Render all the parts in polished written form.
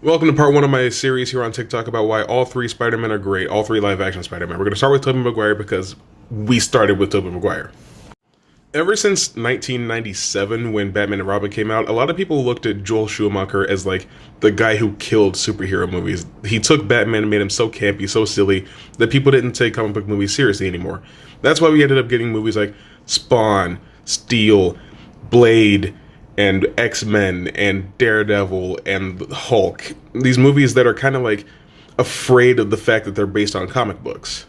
Welcome to part one of my series here on TikTok about why all three Spider-Men are great, all three live-action Spider-Men. We're going to start with Tobey Maguire because we started with Tobey Maguire. Ever since 1997, when Batman and Robin came out, a lot of people looked at Joel Schumacher as like the guy who killed superhero movies. He took Batman and made him so campy, so silly, that people didn't take comic book movies seriously anymore. That's why we ended up getting movies like Spawn, Steel, Blade, and X-Men, and Daredevil, and Hulk. These movies that are kind of like afraid of the fact that they're based on comic books.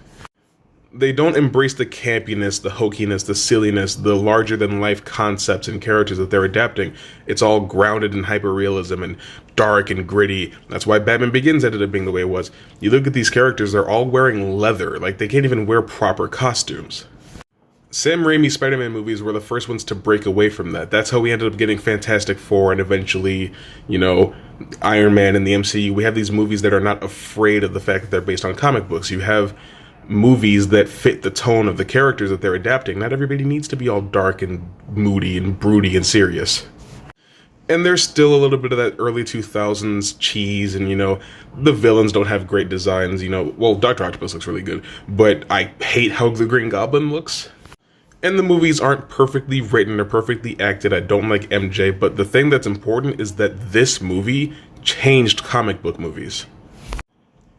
They don't embrace the campiness, the hokiness, the silliness, the larger-than-life concepts and characters that they're adapting. It's all grounded in hyperrealism and dark and gritty. That's why Batman Begins ended up being the way it was. You look at these characters, they're all wearing leather. Like, they can't even wear proper costumes. Sam Raimi's Spider-Man movies were the first ones to break away from that. That's how we ended up getting Fantastic Four and eventually, Iron Man in the MCU. We have these movies that are not afraid of the fact that they're based on comic books. You have movies that fit the tone of the characters that they're adapting. Not everybody needs to be all dark and moody and broody and serious. And there's still a little bit of that early 2000s cheese, and the villains don't have great designs. Well, Dr. Octopus looks really good, but I hate how the Green Goblin looks. And the movies aren't perfectly written or perfectly acted. I don't like MJ, but the thing that's important is that this movie changed comic book movies.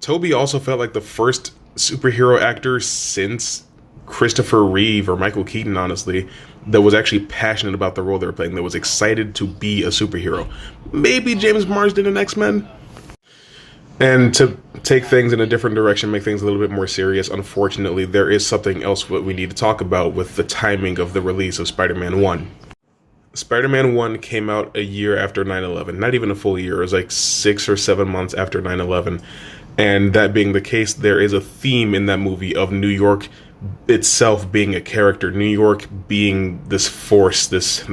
Tobey also felt like the first superhero actor since Christopher Reeve or Michael Keaton, honestly, that was actually passionate about the role they were playing, that was excited to be a superhero. Maybe James Marsden in X-Men? And to take things in a different direction, make things a little bit more serious, unfortunately, there is something else that we need to talk about with the timing of the release of Spider-Man 1. Spider-Man 1 came out a year after 9/11, not even a full year, it was like 6 or 7 months after 9/11. And that being the case, there is a theme in that movie of New York itself being a character, New York being this force, this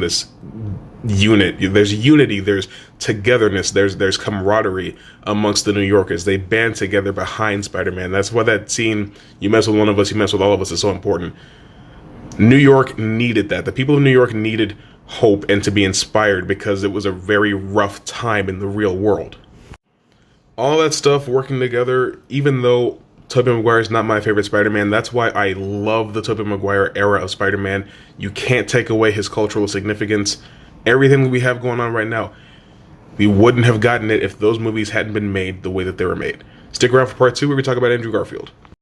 unit. There's unity, there's togetherness, there's camaraderie amongst the New Yorkers. They band together behind Spider-Man. That's why that scene, you mess with one of us, you mess with all of us, is so important. New York needed that. The people of New York needed hope and to be inspired because it was a very rough time in the real world. All that stuff working together, even though Tobey Maguire is not my favorite Spider-Man, that's why I love the Tobey Maguire era of Spider-Man. You can't take away his cultural significance. Everything we have going on right now, we wouldn't have gotten it if those movies hadn't been made the way that they were made. Stick around for part 2 where we talk about Andrew Garfield.